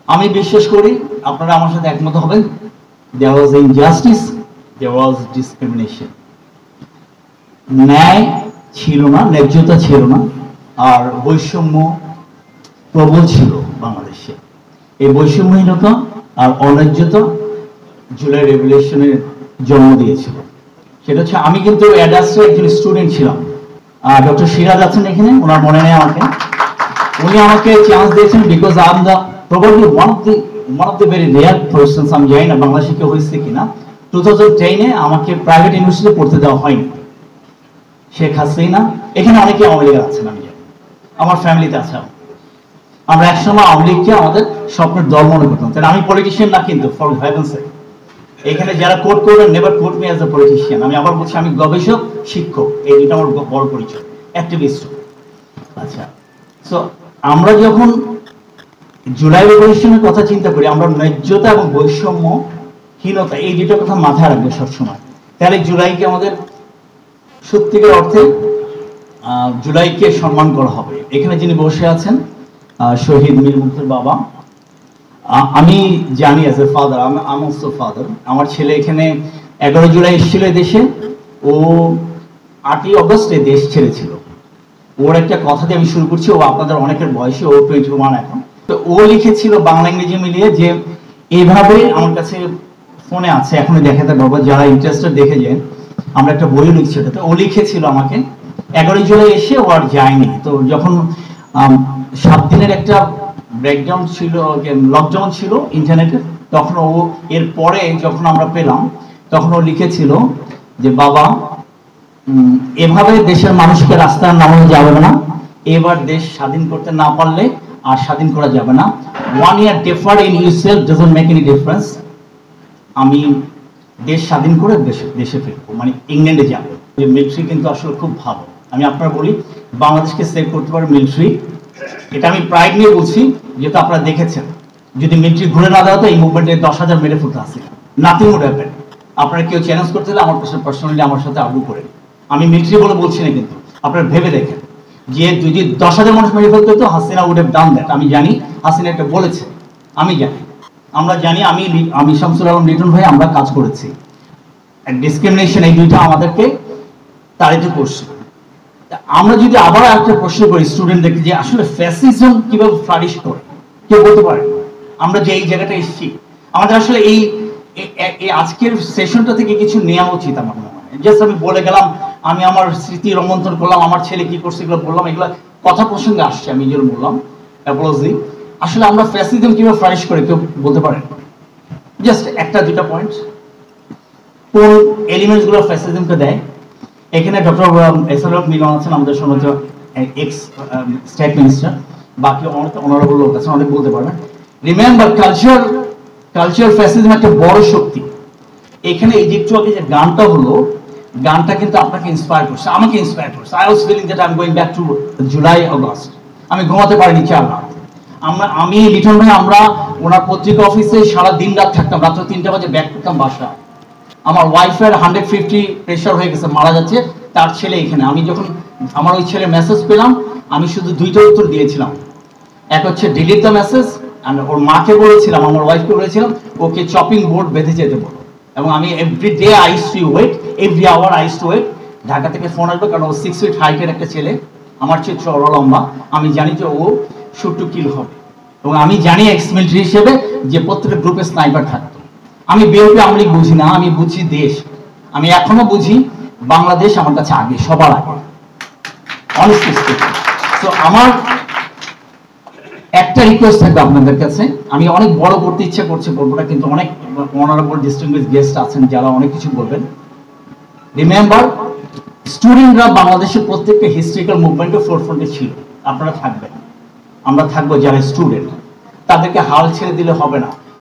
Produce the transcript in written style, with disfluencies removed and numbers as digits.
আমি বিশ্বাস করি আপনারা আমার সাথে একমত হবেন, there was injustice, there was discrimination. ন্যায় ছিল না, ন্যায্যতা ছিল না, আর বৈষম্য প্রবল ছিল বাংলাদেশে। এই বৈষম্যহীনতা আর অন্যায্যতা জুলাই রেভলিউশনের জন্ম দিয়েছিল। সেটা হচ্ছে, আমি কিন্তু অ্যাডাসে একজন স্টুডেন্ট ছিলাম। ডক্টর সিরাজ আছেন এখানে, ওনার মনে নেই আমাকে, উনি আমাকে চান্স দিয়েছেন because I am the probably one of the very rare persons, আমি জানি না বাংলাদেশে কেউ হয়েছে কিনা, 2010-এ আমাকে প্রাইভেট ইউনিভার্সিটি পড়তে দেওয়া হয়নি। শেখ হাসিনা, এখানে অনেকে আওয়ামী লীগের আছেন, আমি জানি, আমার ফ্যামিলিতে আছে। আমরা একসময় আওয়ামী লীগকে আমাদের স্বপ্নের দল মনে করতাম, তাহলে আমি পলিটিশিয়ান না কিন্তু, ফর হেভেন্স সেক। এখানে যারা কোট করবেন, never quote me as a politician. আমি আবার বলছি, আমি গবেষক, শিক্ষক, এই দুটো আমার বড় পরিচয়, অ্যাক্টিভিস্ট। আচ্ছা, সো আমরা যখন জুলাই রেভলিউশনের কথা চিন্তা করি, আমরা ন্যায্যতা এবং বৈষম্যহীনতা এই দুটো কথা মাথায় রাখবো সবসময়। তাহলে জুলাইকে আমাদের সত্যিকার অর্থে জুলাইকে সম্মান করা হবে। এখানে যিনি বসে আছেন, শহীদ মীর মুগ্ধের বাবা, আমি জানি as a father, I am also father. আমার ছেলে এখানে 11 জুলাই এসেছিল দেশে, ও 8ই অগস্টে দেশ ছেড়েছিল। ওর একটা কথা দিয়ে আমি শুরু করছি, ও আপনাদের অনেকের বয়সে, ও 21 এখন। তো ও লিখেছিল বাংলা ইংরেজি মিলিয়ে যে এইভাবে, আমার কাছে ফোনে আছে, এখনই দেখাতে পারবো, যারা ইন্টারেস্টেড দেখে যান, আমরা একটা বই লিখছি ওটাতে। ও লিখেছিল আমাকে 11 জুলাই এসে ও আর যায়নি। তো যখন 7 দিনের একটা ব্রেকডাউন ছিল, লকডাউন ছিল ইন্টারনেটে, তখন ও এর পরে যখন আমরা পেলাম, তখন ও লিখেছিল যে বাবা, এভাবে দেশের মানুষকে রাস্তায় নামানো যাবে না, এবার দেশ স্বাধীন করতে না পারলে আর স্বাধীন করা যাবে না। 1 year deferred in yourself doesn't make any difference. আমি দেশ স্বাধীন করে দেশে ফিরবো, মানে ইংল্যান্ডে যাবো। যে মিলিটারি কিন্তু আসলে খুব ভালো, আমি আপনার বলি, বাংলাদেশকে সেভ করতে পারে মিলিটারি। এটা আমি প্রাইড নিয়ে বলছি, যেহেতু আপনারা দেখেছেন, যদি মিলিটারি ঘুরে না দেওয়া তো এই মুভমেন্টে 10,000 মেরে ফেলতে আসে, নাথিং উড হ্যাপেন। আপনারা কেউ চ্যালেঞ্জ করতে হলে আমার পার্সোনালি আমার সাথে আর্গু করে, আমি মিলিটারি বলে বলছি না, কিন্তু আপনারা ভেবে দেখেন যে যদি 10,000 মানুষ মেরে ফেলতে হতো, Hasina would have done that. আমি জানি হাসিনা এটা বলেছে, আমি জানি, আমরা জানি, আমি শামসুল আলম লিটন ভাই, আমরা কাজ করেছি। ডিসক্রিমিনেশন এই দুইটা আমাদেরকে তাড়িত করছে। আমরা যদি আবার একটা প্রশ্ন করি স্টুডেন্টদেরকে যে আসলে ফ্যাসিজম কিভাবে ফ্লারিশ করে, কেউ বলতে পারে? আমরা যে এই জায়গাটা এসেছি, আমাদের আসলে এই আজকের সেশনটা থেকে কিছু নেওয়া উচিত আমার মনে হয়। জাস্ট আমি বলে গেলাম, আমি আমার স্মৃতি রোমন্থন করলাম, আমার ছেলে কি করছে এগুলো বললাম, এগুলো কথা প্রসঙ্গে আসছে, আমি যেগুলো বললাম অ্যাপোলজি। আসলে আমরা ফ্যাসিজম কিভাবে ফ্লারিশ করে, কেউ বলতে পারেন? জাস্ট একটা দুটা পয়েন্ট, কোন এলিমেন্টস গুলো ফ্যাসিজমকে দেয়? এখানে ডক্টর এসআরএফ মিলন আছেন, আমাদের সম্মানিত এক্স স্টেট মিনিস্টার, বাকি অনেক অনারেবল লোক আছেন, অনেক বলতে পারবেন। রিমেম্বার, কালচার ফ্যাসিজম একটা বড় শক্তি। এখানে এই যে একটু আগে যে গানটা হলো, গানটা কিন্তু আপনাকে ইন্সপায়ার করছে, আমাকে ইন্সপায়ার করছে। I was feeling that I am going back to July August. আমি ঘুমাতে পারিনি 4 রাত। আমি লিটন ভাই, আমরা ওনার পত্রিকা অফিসে সারা দিন রাত থাকতাম, রাত্র 3টা বাজে ব্যাক করতাম বাসা। আমার ওয়াইফের 150 প্রেশার হয়ে গেছে, মারা যাচ্ছে, তার ছেলে এখানে। আমি যখন আমার ওই ছেলে মেসেজ পেলাম, আমি শুধু 2টা উত্তর দিয়েছিলাম। এক হচ্ছে ডিলিট দ্য মেসেজ, আমি ওর মাকে বলেছিলাম, আমার ওয়াইফকে বলেছিলাম ওকে চপিং বোর্ড বেঁধে যেতে বলো। এবং আমি every day I use to wait, every hour I use to wait Dhaka থেকে ফোন আসবে, কারণ ও 6 ফিট হাইটের একটা ছেলে, আমার চেয়ে চড়া লম্বা। আমি জানি যে ও শুট টু কিল হবে, এবং আমি জানি এক্স মিলিটারি হিসেবে যে প্রত্যেকটা গ্রুপে স্নাইপার থাকতো। আমি বিএনপি আওয়ামী লীগ বুঝি না, আমি বুঝি দেশ। আমি এখনো বুঝি বাংলাদেশ আমার কাছে আগে, সবার আগে, অনেস্টলি। তো আমার একটা রিকোয়েস্ট থাকবে আপনাদের কাছে, আমি অনেক বড় করতে ইচ্ছা করছে, বলবো না, কিন্তু অনেক অনারেবল ডিস্টিংগুইশড গেস্ট আছেন যারা অনেক কিছু বলবেন। রিমেম্বার, স্টুডেন্টরা বাংলাদেশের প্রত্যেকটা হিস্ট্রিক্যাল মুভমেন্টের ফোরফ্রন্টে ছিল। আপনারা থাকবেন, আমরা থাকবো যারা স্টুডেন্ট, তাদেরকে হাল ছেড়ে দিলে হবে না।